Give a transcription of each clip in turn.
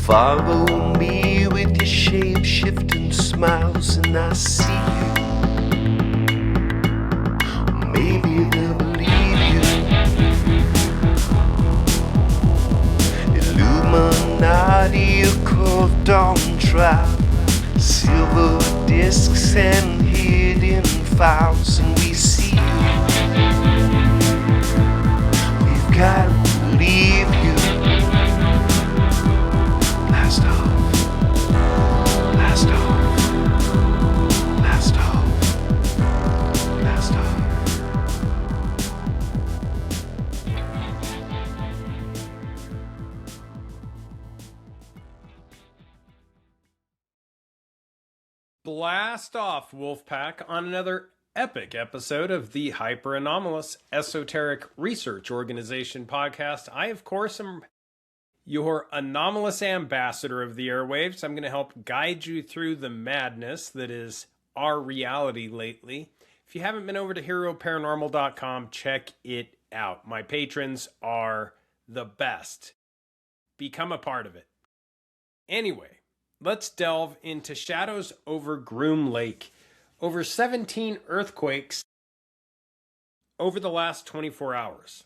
Follow me with your shape-shifting smiles, and I see you. Maybe they'll believe you. Illuminati, a curved dawn trial, silver discs and hidden files, and we see you. We've got to believe you. Blast off. Blast off. Blast off. Blast off. Blast off, Wolfpack, on another epic episode of the Hyper Anomalous Esoteric Research Organization podcast. I, of course, am your anomalous ambassador of the airwaves. I'm going to help guide you through the madness that is our reality lately. If you haven't been over to HeroParanormal.com, check it out. My patrons are the best. Become a part of it. Anyway, let's delve into shadows over Groom Lake. Over 17 earthquakes over the last 24 hours.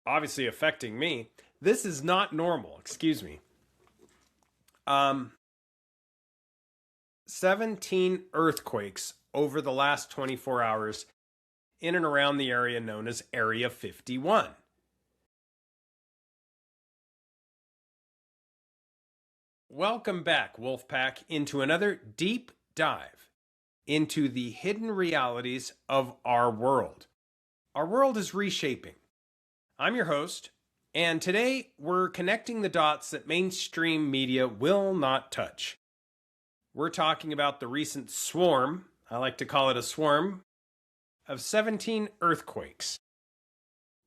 Obviously affecting me. This is not normal, excuse me. 17 earthquakes over the last 24 hours in and around the area known as Area 51. Welcome back, Wolfpack, into another deep dive into the hidden realities of our world. Our world is reshaping. I'm your host, and today we're connecting the dots that mainstream media will not touch. We're talking about the recent swarm, I like to call it a swarm, of 17 earthquakes,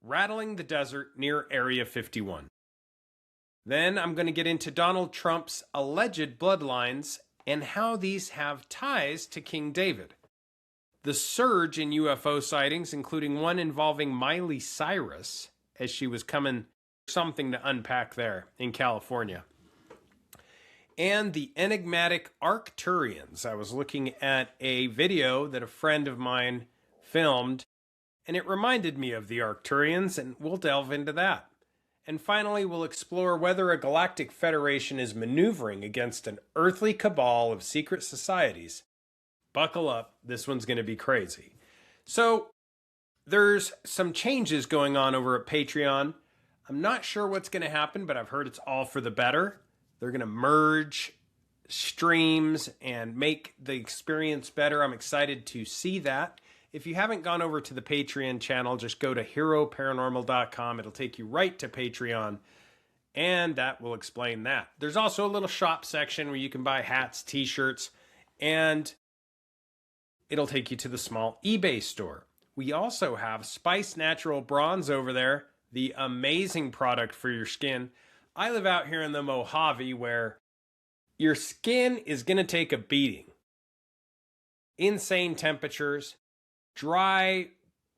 rattling the desert near Area 51. Then I'm going to get into Donald Trump's alleged bloodlines and how these have ties to King David. The surge in UFO sightings, including one involving Miley Cyrus, as she was coming, something to unpack there in California. And the enigmatic Arcturians. I was looking at a video that a friend of mine filmed, and it reminded me of the Arcturians, and we'll delve into that. And finally, we'll explore whether a galactic federation is maneuvering against an earthly cabal of secret societies. Buckle up, this one's going to be crazy. So, there's some changes going on over at Patreon. I'm not sure what's going to happen, but I've heard it's all for the better. They're going to merge streams and make the experience better. I'm excited to see that. If you haven't gone over to the Patreon channel, just go to HeroParanormal.com. It'll take you right to Patreon, and that will explain that. There's also a little shop section where you can buy hats, t-shirts, and it'll take you to the small eBay store. We also have Spice Natural Bronze over there, the amazing product for your skin. I live out here in the Mojave where your skin is going to take a beating. Insane temperatures. Dry,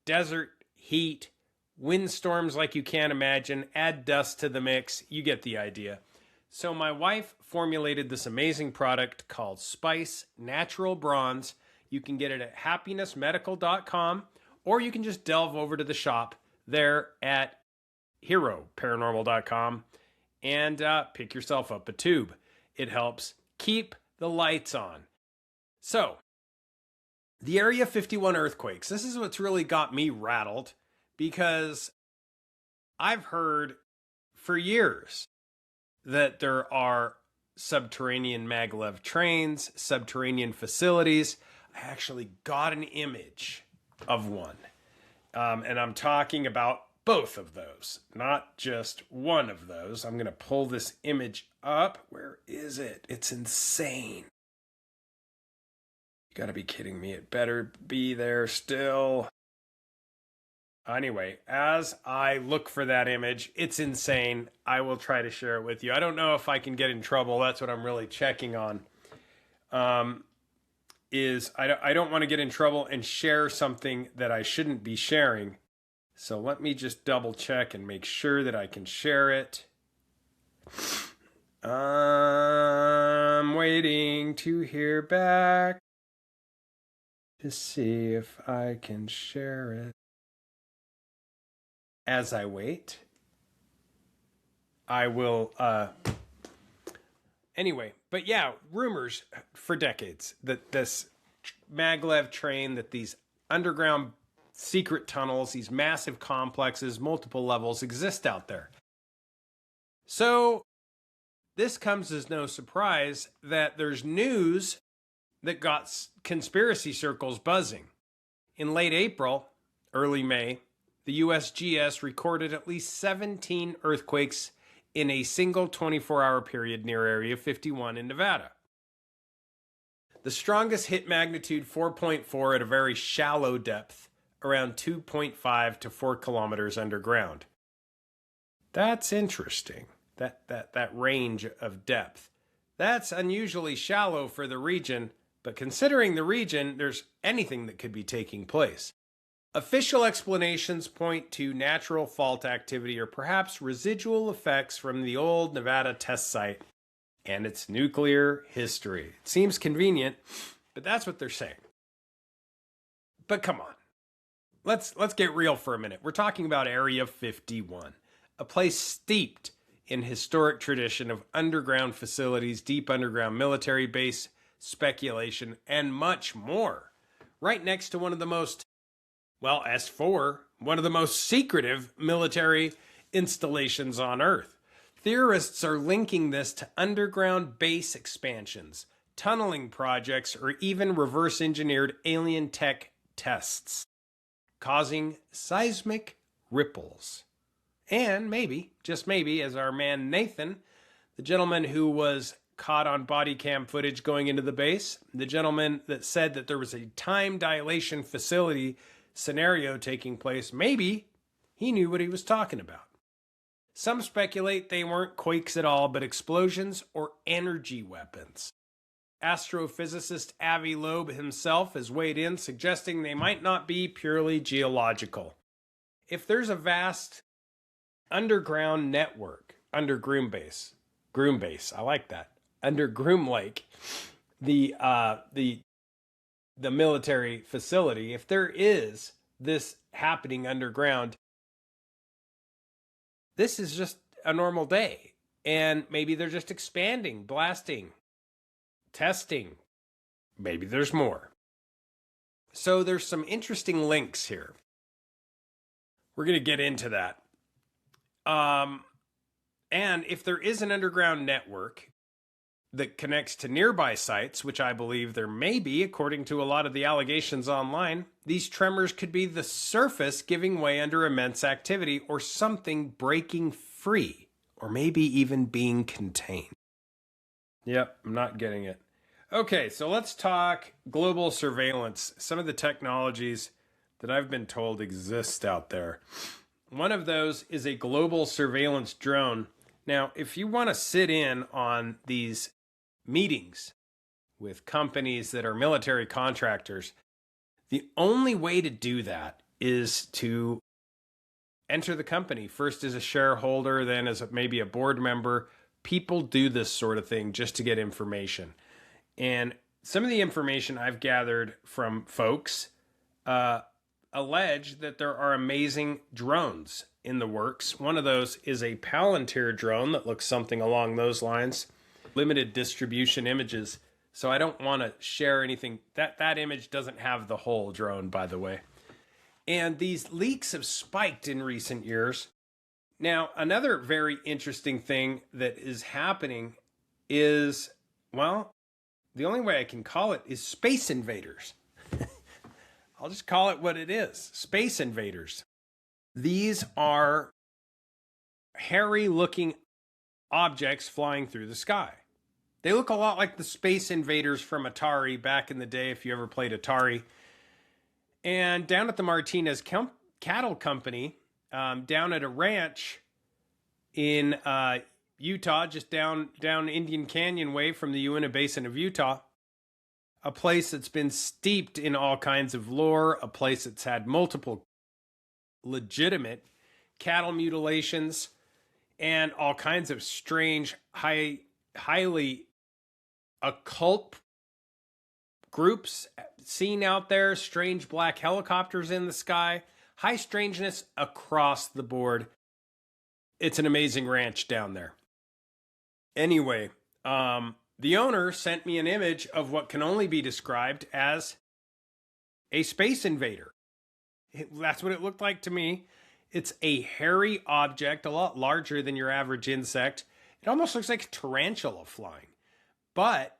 desert heat, windstorms like you can't imagine, add dust to the mix, you get the idea. So my wife formulated this amazing product called Spice Natural Bronze. You can get it at happinessmedical.com, or you can just delve over to the shop there at HeroParanormal.com and pick yourself up a tube. It helps keep the lights on. So, the Area 51 earthquakes. This is what's really got me rattled because I've heard for years that there are subterranean maglev trains, subterranean facilities. I actually got an image of one. And I'm talking about both of those, not just one of those. I'm going to pull this image up. Where is it? It's insane. You gotta be kidding me. It better be there still. Anyway, as I look for that image, it's insane. I will try to share it with you. I don't know if I can get in trouble. That's what I'm really checking on. I don't want to get in trouble and share something that I shouldn't be sharing. So let me just double check and make sure that I can share it. I'm waiting to hear back to see if I can share it. As I wait, I will anyway, but yeah, rumors for decades that this maglev train, that these underground secret tunnels, these massive complexes, multiple levels exist out there. So this comes as no surprise that there's news that got conspiracy circles buzzing. In late April, early May, the USGS recorded at least 17 earthquakes in a single 24-hour period near Area 51 in Nevada. The strongest hit magnitude 4.4 at a very shallow depth, around 2.5 to 4 kilometers underground. That's interesting, that range of depth. That's unusually shallow for the region, but considering the region, there's anything that could be taking place. Official explanations point to natural fault activity or perhaps residual effects from the old Nevada test site and its nuclear history. It seems convenient, but that's what they're saying. But come on. Let's get real for a minute. We're talking about Area 51, a place steeped in historic tradition of underground facilities, deep underground military base, speculation, and much more. Right next to one of the most, well, S4, one of the most secretive military installations on Earth. Theorists are linking this to underground base expansions, tunneling projects, or even reverse engineered alien tech tests, causing seismic ripples. And maybe, just maybe, as our man Nathan, the gentleman who was caught on body cam footage going into the base, the gentleman that said that there was a time dilation facility scenario taking place, maybe he knew what he was talking about. Some speculate they weren't quakes at all, but explosions or energy weapons. Astrophysicist Avi Loeb himself has weighed in, suggesting they might not be purely geological. If there's a vast underground network under Groom Base, I like that, under Groom Lake, the military facility, if there is this happening underground, this is just a normal day. And maybe they're just expanding, blasting, testing. Maybe there's more. So there's some interesting links here. We're going to get into that. And if there is an underground network that connects to nearby sites, which I believe there may be, according to a lot of the allegations online, these tremors could be the surface giving way under immense activity or something breaking free, or maybe even being contained. Yep, I'm not getting it. Okay, so let's talk global surveillance, some of the technologies that I've been told exist out there. One of those is a global surveillance drone. Now, if you want to sit in on these meetings with companies that are military contractors, the only way to do that is to enter the company, first as a shareholder, then as maybe a board member. People do this sort of thing just to get information. And some of the information I've gathered from folks allege that there are amazing drones in the works. One of those is a Palantir drone that looks something along those lines. Limited distribution images, so I don't want to share anything. That image doesn't have the whole drone, by the way. And these leaks have spiked in recent years. Now, another very interesting thing that is happening is, well, the only way I can call it is space invaders. I'll just call it what it is. Space invaders. These are hairy-looking objects flying through the sky. They look a lot like the Space Invaders from Atari back in the day, if you ever played Atari. And down at the Martinez Cattle Company, down at a ranch in Utah, just down Indian Canyon way from the Uinta Basin of Utah, a place that's been steeped in all kinds of lore, a place that's had multiple legitimate cattle mutilations, and all kinds of strange, high highly occult groups seen out there, strange black helicopters in the sky, high strangeness across the board. It's an amazing ranch down there. Anyway, the owner sent me an image of what can only be described as a space invader. That's what it looked like to me. It's a hairy object, a lot larger than your average insect. It almost looks like a tarantula flying. But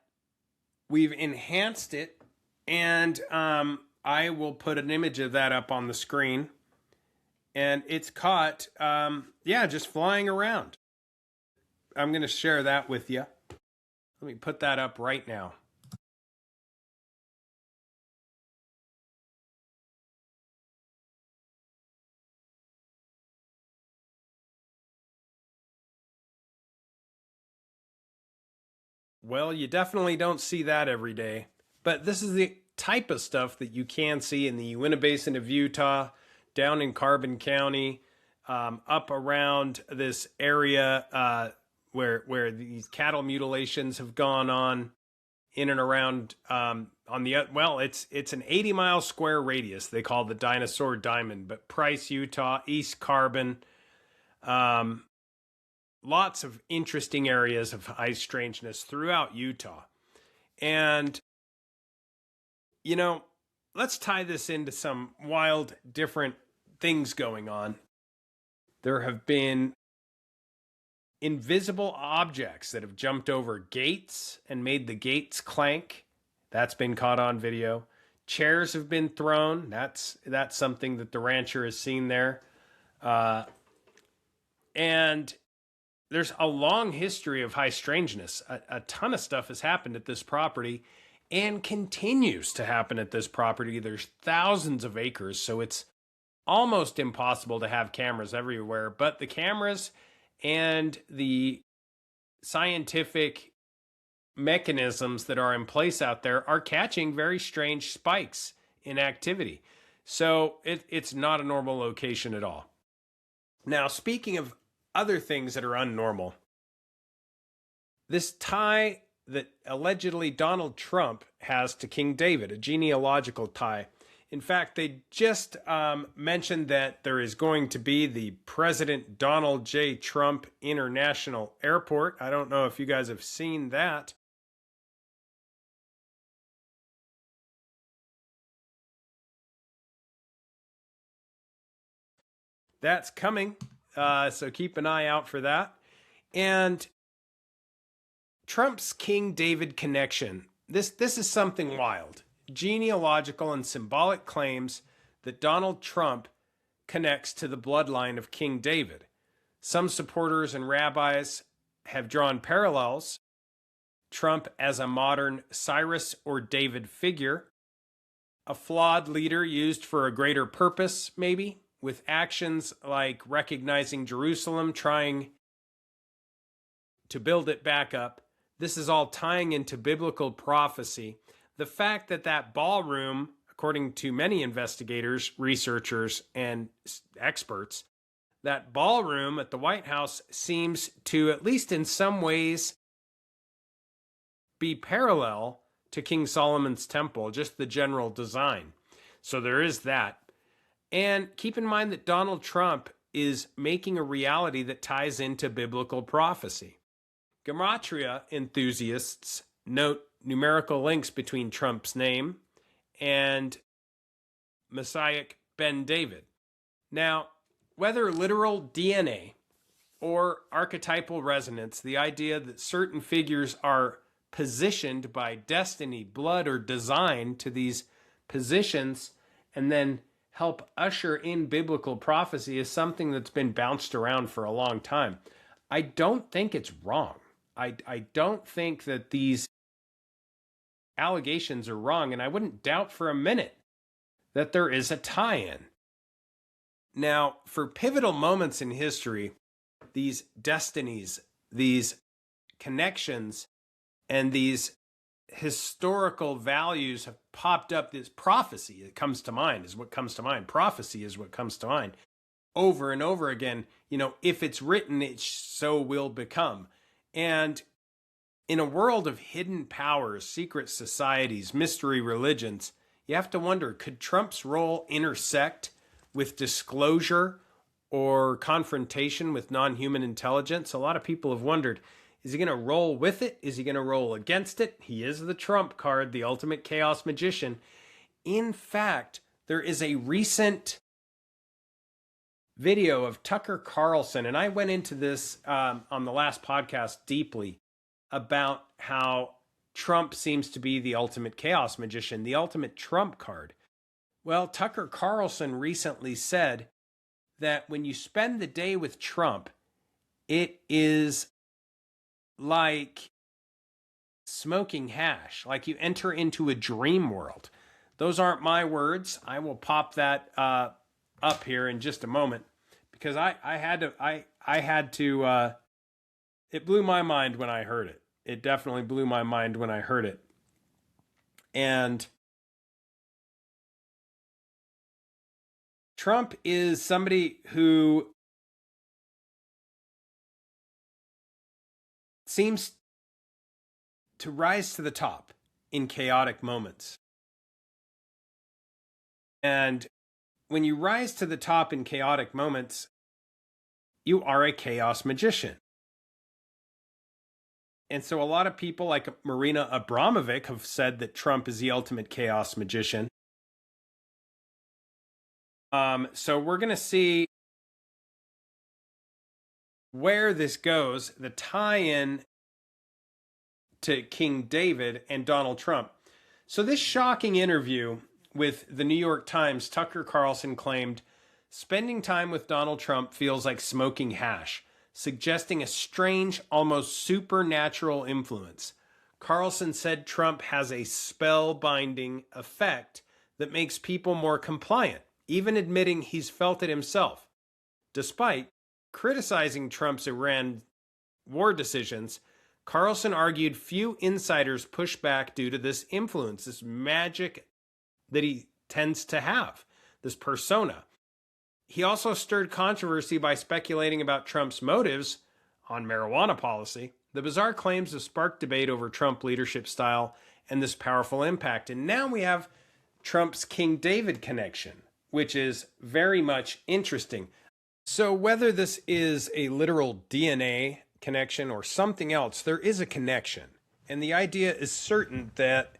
we've enhanced it, and I will put an image of that up on the screen. And it's caught, just flying around. I'm going to share that with you. Let me put that up right now. Well, you definitely don't see that every day. But this is the type of stuff that you can see in the Uinta Basin of Utah, down in Carbon County, up around this area where these cattle mutilations have gone on, in and around it's an 80-mile square radius they call the Dinosaur Diamond, but Price, Utah, East Carbon, lots of interesting areas of high strangeness throughout Utah. And, let's tie this into some wild, different things going on. There have been invisible objects that have jumped over gates and made the gates clank. That's been caught on video. Chairs have been thrown. That's something that the rancher has seen there. And there's a long history of high strangeness. A ton of stuff has happened at this property and continues to happen at this property. There's thousands of acres, so it's almost impossible to have cameras everywhere. But the cameras and the scientific mechanisms that are in place out there are catching very strange spikes in activity. So it's not a normal location at all. Now, speaking of other things that are unnormal, this tie that allegedly Donald Trump has to King David, a genealogical tie. In fact, they just mentioned that there is going to be the President Donald J. Trump International Airport. I don't know if you guys have seen that. That's coming, so keep an eye out for that. And Trump's King David connection. This is something wild. Genealogical and symbolic claims that Donald Trump connects to the bloodline of King David. Some supporters and rabbis have drawn parallels. Trump as a modern Cyrus or David figure, a flawed leader used for a greater purpose, maybe, with actions like recognizing Jerusalem, trying to build it back up. This is all tying into biblical prophecy. The fact that that ballroom, according to many investigators, researchers, and experts, that ballroom at the White House seems to, at least in some ways, be parallel to King Solomon's temple, just the general design. So there is that. And keep in mind that Donald Trump is making a reality that ties into biblical prophecy. Gematria enthusiasts note numerical links between Trump's name and Messiah Ben David. Now, whether literal DNA or archetypal resonance, the idea that certain figures are positioned by destiny, blood, or design to these positions and then help usher in biblical prophecy is something that's been bounced around for a long time. I don't think it's wrong. I don't think that these allegations are wrong, and I wouldn't doubt for a minute that there is a tie-in. Now, for pivotal moments in history, these destinies, these connections, and these historical values have popped up. This prophecy that comes to mind is what comes to mind. Prophecy is what comes to mind over and over again. If it's written, it so will become. And In a world of hidden powers, secret societies, mystery religions, you have to wonder, could Trump's role intersect with disclosure or confrontation with non-human intelligence? A lot of people have wondered, is he going to roll with it? Is he going to roll against it? He is the Trump card, the ultimate chaos magician. In fact, there is a recent video of Tucker Carlson, and I went into this on the last podcast deeply, about how Trump seems to be the ultimate chaos magician, the ultimate Trump card. Well, Tucker Carlson recently said that when you spend the day with Trump, it is like smoking hash, like you enter into a dream world. Those aren't my words. I will pop that up here in just a moment, because I had to it blew my mind when I heard it. It definitely blew my mind when I heard it. And Trump is somebody who seems to rise to the top in chaotic moments. And when you rise to the top in chaotic moments, you are a chaos magician. And so a lot of people like Marina Abramovic have said that Trump is the ultimate chaos magician. So we're going to see where this goes, the tie-in to King David and Donald Trump. So this shocking interview with the New York Times, Tucker Carlson claimed, spending time with Donald Trump feels like smoking hash, suggesting a strange, almost supernatural influence. Carlson said Trump has a spellbinding effect that makes people more compliant, even admitting he's felt it himself. Despite criticizing Trump's Iran war decisions, Carlson argued few insiders push back due to this influence, this magic that he tends to have, this persona. He also stirred controversy by speculating about Trump's motives on marijuana policy. The bizarre claims have sparked debate over Trump leadership style and this powerful impact. And now we have Trump's King David connection, which is very much interesting. So whether this is a literal DNA connection or something else, there is a connection. And the idea is certain that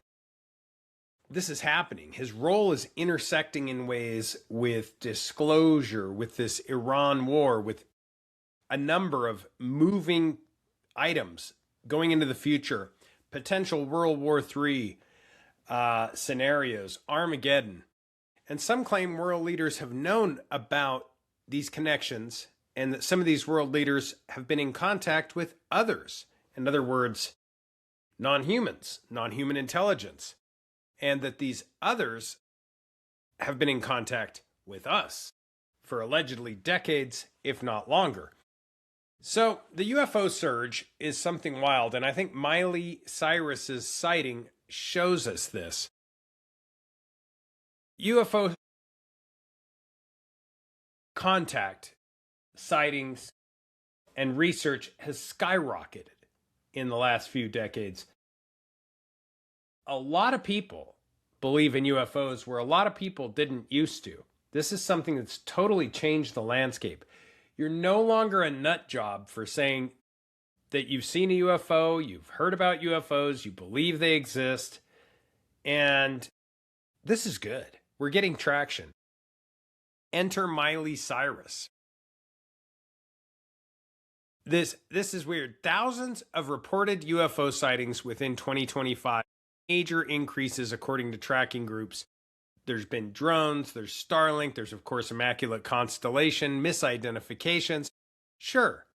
this is happening. His role is intersecting in ways with disclosure, with this Iran war, with a number of moving items going into the future, potential World War III scenarios, Armageddon. And some claim world leaders have known about these connections and that some of these world leaders have been in contact with others. In other words, non-humans, non-human intelligence. And that these others have been in contact with us for allegedly decades, if not longer. So the UFO surge is something wild, and I think Miley Cyrus's sighting shows us this. UFO contact, sightings, and research has skyrocketed in the last few decades. A lot of people believe in UFOs where a lot of people didn't used to. This is something that's totally changed the landscape. You're no longer a nut job for saying that you've seen a UFO, you've heard about UFOs, you believe they exist, and this is good. We're getting traction. Enter Miley Cyrus. This is weird. Thousands of reported UFO sightings within 2025. Major increases according to tracking groups. There's been drones, there's Starlink, there's of course Immaculate Constellation, misidentifications. Sure.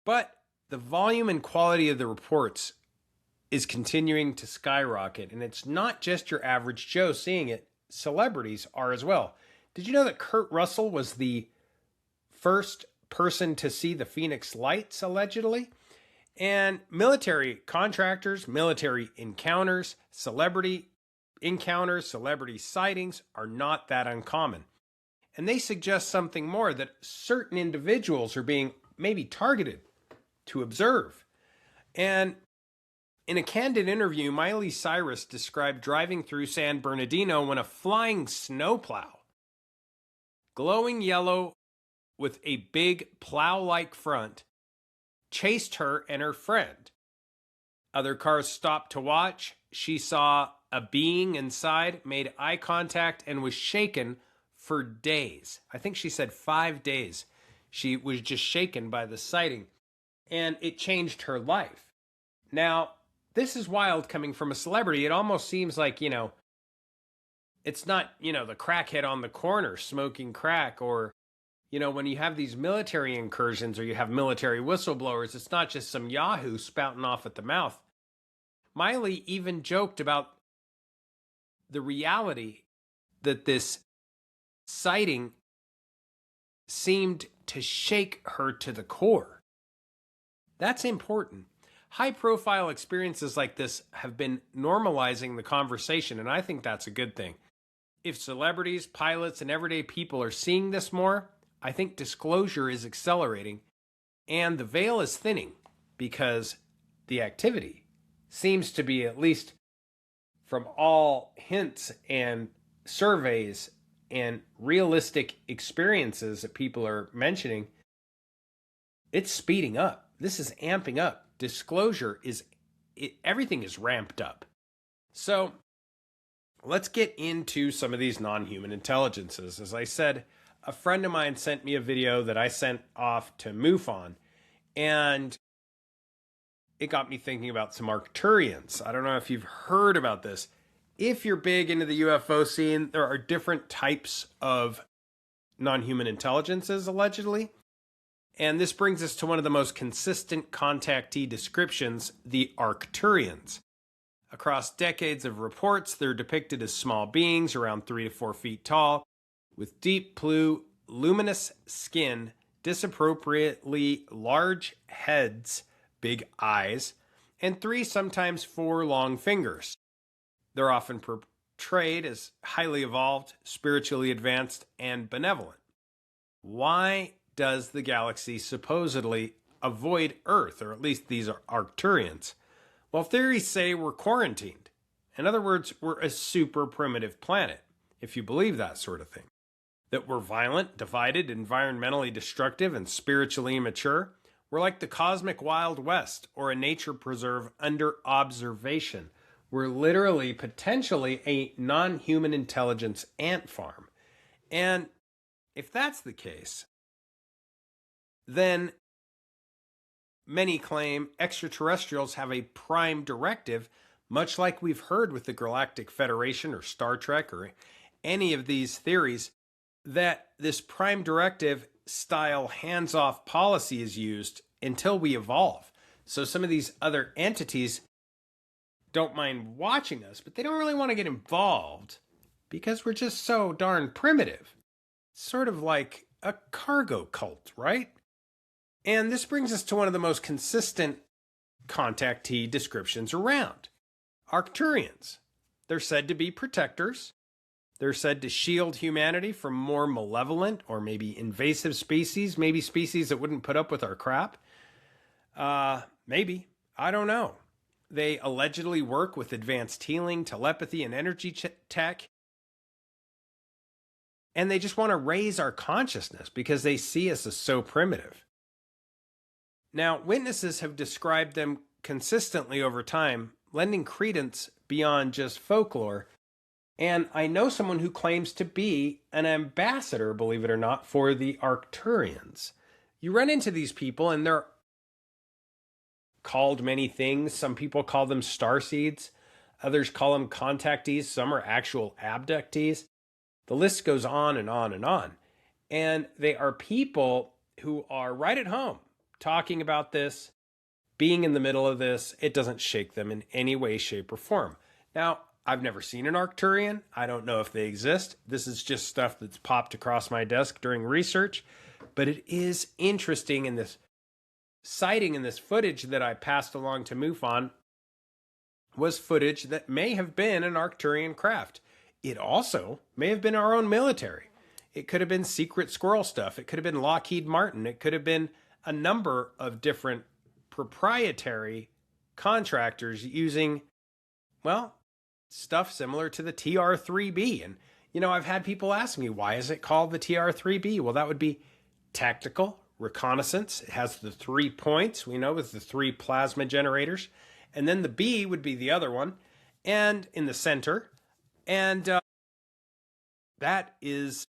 But the volume and quality of the reports is continuing to skyrocket. And it's not just your average Joe seeing it. Celebrities are as well. Did you know that Kurt Russell was the first person to see the Phoenix Lights, allegedly? And military contractors, military encounters, celebrity encounters, celebrity sightings are not that uncommon. And they suggest something more, that certain individuals are being maybe targeted to observe. And In a candid interview, Miley Cyrus described driving through San Bernardino when a flying snowplow, glowing yellow with a big plow-like front, chased her and her friend. Other cars stopped to watch. She saw a being inside, made eye contact, and was shaken for days. I think she said 5 days. She was just shaken by the sighting, and it changed her life. Now, this is wild coming from a celebrity. It almost seems like, it's not, the crackhead on the corner smoking crack, or, when you have these military incursions or you have military whistleblowers, it's not just some yahoo spouting off at the mouth. Miley even joked about the reality that this sighting seemed to shake her to the core. That's important. High-profile experiences like this have been normalizing the conversation, and I think that's a good thing. If celebrities, pilots, and everyday people are seeing this more, I think disclosure is accelerating, and the veil is thinning because the activity seems to be, at least from all hints and surveys and realistic experiences that people are mentioning, it's speeding up. This is amping up. Disclosure everything is ramped up. So let's get into some of these non-human intelligences. As I said, a friend of mine sent me a video that I sent off to MUFON, and it got me thinking about some Arcturians. I don't know if you've heard about this. If you're big into the UFO scene, there are different types of non-human intelligences, allegedly. And this brings us to one of the most consistent contactee descriptions, the Arcturians. Across decades of reports, they're depicted as small beings around 3 to 4 feet tall, with deep blue, luminous skin, disappropriately large heads, big eyes, and 3, sometimes 4 long fingers. They're often portrayed as highly evolved, spiritually advanced, and benevolent. Why does the galaxy supposedly avoid Earth, or at least these are Arcturians? Well, theories say we're quarantined. In other words, we're a super primitive planet, if you believe that sort of thing. That we're violent, divided, environmentally destructive, and spiritually immature. We're like the cosmic Wild West, or a nature preserve under observation. We're literally, potentially, a non-human intelligence ant farm. And if that's the case, then many claim extraterrestrials have a prime directive, much like we've heard with the Galactic Federation or Star Trek or any of these theories, that this prime directive style hands-off policy is used until we evolve. So some of these other entities don't mind watching us, but they don't really want to get involved because we're just so darn primitive. Sort of like a cargo cult, right? And this brings us to one of the most consistent contactee descriptions around. Arcturians. They're said to be protectors. They're said to shield humanity from more malevolent or maybe invasive species, maybe species that wouldn't put up with our crap. Maybe. I don't know. They allegedly work with advanced healing, telepathy, and energy tech. And they just want to raise our consciousness because they see us as so primitive. Now, witnesses have described them consistently over time, lending credence beyond just folklore. And I know someone who claims to be an ambassador, believe it or not, for the Arcturians. You run into these people and they're called many things. Some people call them starseeds. Others call them contactees. Some are actual abductees. The list goes on and on and on. And they are people who are right at home talking about this, being in the middle of this. It doesn't shake them in any way, shape, or form. Now, I've never seen an Arcturian. I don't know if they exist. This is just stuff that's popped across my desk during research. But it is interesting, in this sighting and this footage that I passed along to MUFON was footage that may have been an Arcturian craft. It also may have been our own military. It could have been secret squirrel stuff. It could have been Lockheed Martin. It could have been a number of different proprietary contractors using, well, stuff similar to the TR-3B. And, I've had people ask me, why is it called the TR-3B? Well, that would be tactical reconnaissance. It has the 3 points, we know, with the 3 plasma generators. And then the B would be the other one, and in the center. And that is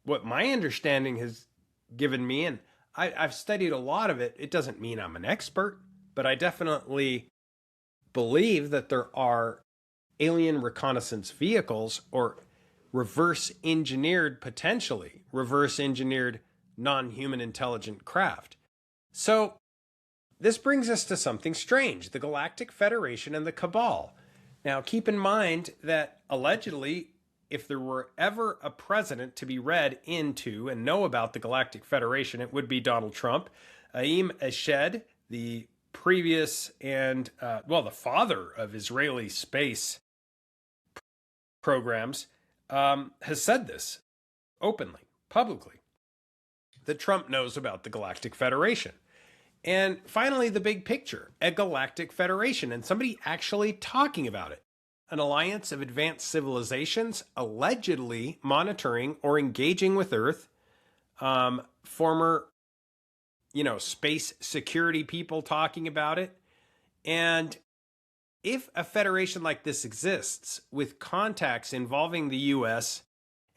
what my understanding has given me. And I've studied a lot of it. It doesn't mean I'm an expert, but I definitely believe that there are alien reconnaissance vehicles, or potentially reverse engineered non-human intelligent craft. So this brings us to something strange: the Galactic Federation and the Cabal. Now, keep in mind that allegedly, if there were ever a president to be read into and know about the Galactic Federation, it would be Donald Trump. Aim Eshed, the previous and, the father of Israeli space programs, has said this openly, publicly, that Trump knows about the Galactic Federation. And finally, the big picture: a galactic federation, and somebody actually talking about it. An alliance of advanced civilizations allegedly monitoring or engaging with Earth. Former, space security people talking about it. And if a federation like this exists, with contacts involving the US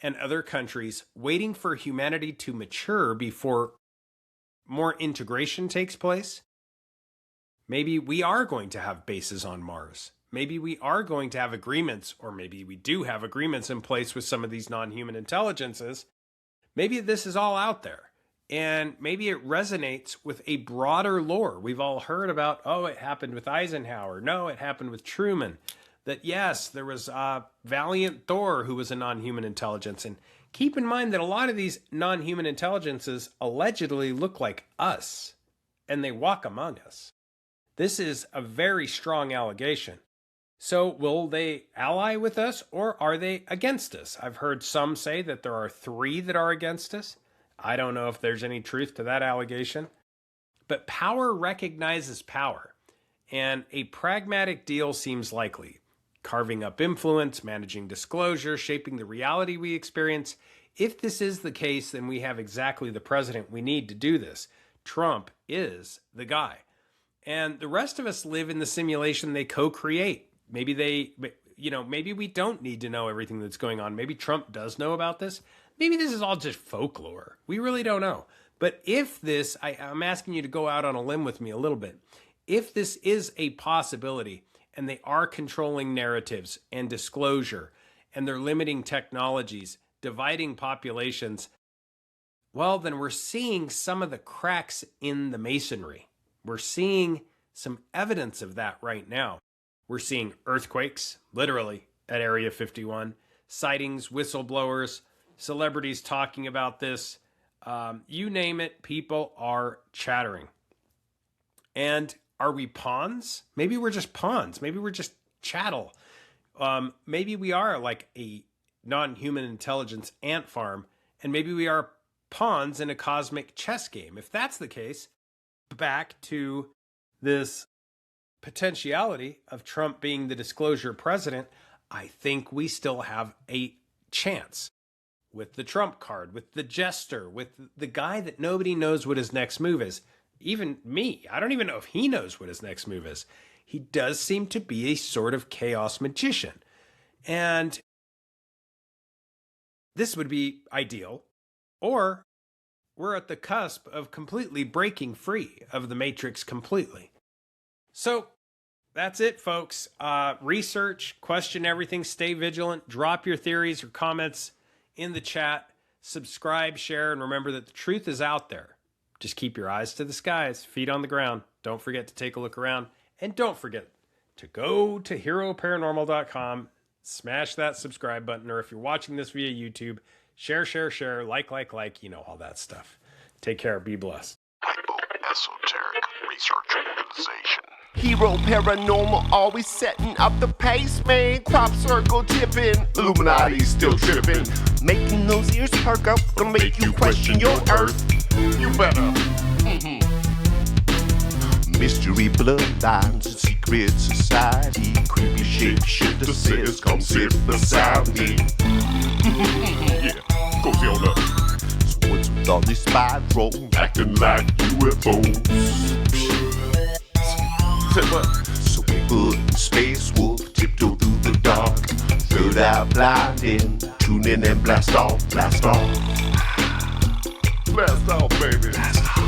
and other countries, waiting for humanity to mature before more integration takes place, maybe we are going to have bases on Mars. Maybe we are going to have agreements, or maybe we do have agreements in place with some of these non-human intelligences. Maybe this is all out there, and maybe it resonates with a broader lore. We've all heard about, it happened with Eisenhower. No, it happened with Truman. That yes, there was Valiant Thor, who was a non-human intelligence. And keep in mind that a lot of these non-human intelligences allegedly look like us, and they walk among us. This is a very strong allegation. So will they ally with us, or are they against us? I've heard some say that there are 3 that are against us. I don't know if there's any truth to that allegation. But power recognizes power, and a pragmatic deal seems likely. Carving up influence, managing disclosure, shaping the reality we experience. If this is the case, then we have exactly the president we need to do this. Trump is the guy. And the rest of us live in the simulation they co-create. Maybe maybe we don't need to know everything that's going on. Maybe Trump does know about this. Maybe this is all just folklore. We really don't know. But if this, I'm asking you to go out on a limb with me a little bit. If this is a possibility, and they are controlling narratives and disclosure, and they're limiting technologies, dividing populations, well, then we're seeing some of the cracks in the masonry. We're seeing some evidence of that right now. We're seeing earthquakes, literally, at Area 51, sightings, whistleblowers, celebrities talking about this. You name it, people are chattering. And are we pawns? Maybe we're just pawns. Maybe we're just chattel. Maybe we are like a non-human intelligence ant farm, and maybe we are pawns in a cosmic chess game. If that's the case, back to this potentiality of Trump being the disclosure president, I think we still have a chance with the Trump card, with the jester, with the guy that nobody knows what his next move is. Even me, I don't even know if he knows what his next move is. He does seem to be a sort of chaos magician. And this would be ideal. Or we're at the cusp of completely breaking free of the Matrix completely. So that's it, folks. Research, question everything, stay vigilant, drop your theories or comments in the chat, subscribe, share, and remember that the truth is out there. Just keep your eyes to the skies, feet on the ground. Don't forget to take a look around. And don't forget to go to heroparanormal.com, smash that subscribe button, or if you're watching this via YouTube, share, like, all that stuff. Take care. Be blessed. Esoteric research organization. Hero Paranormal always setting up the pace, man. Crop circle tipping, Illuminati still tripping. Making those ears perk up, gonna make you question your earth. You better. Mystery bloodlines and secret society. Creepy shapeshifter says, come sit beside me. Yeah, cozy on up. So what's with all this spy drone Acting like UFOs. Say what? So we put Space Wolf, tiptoe through the dark, third eye blinding, tune in and blast off, blast off. Blast off, baby. Blast off.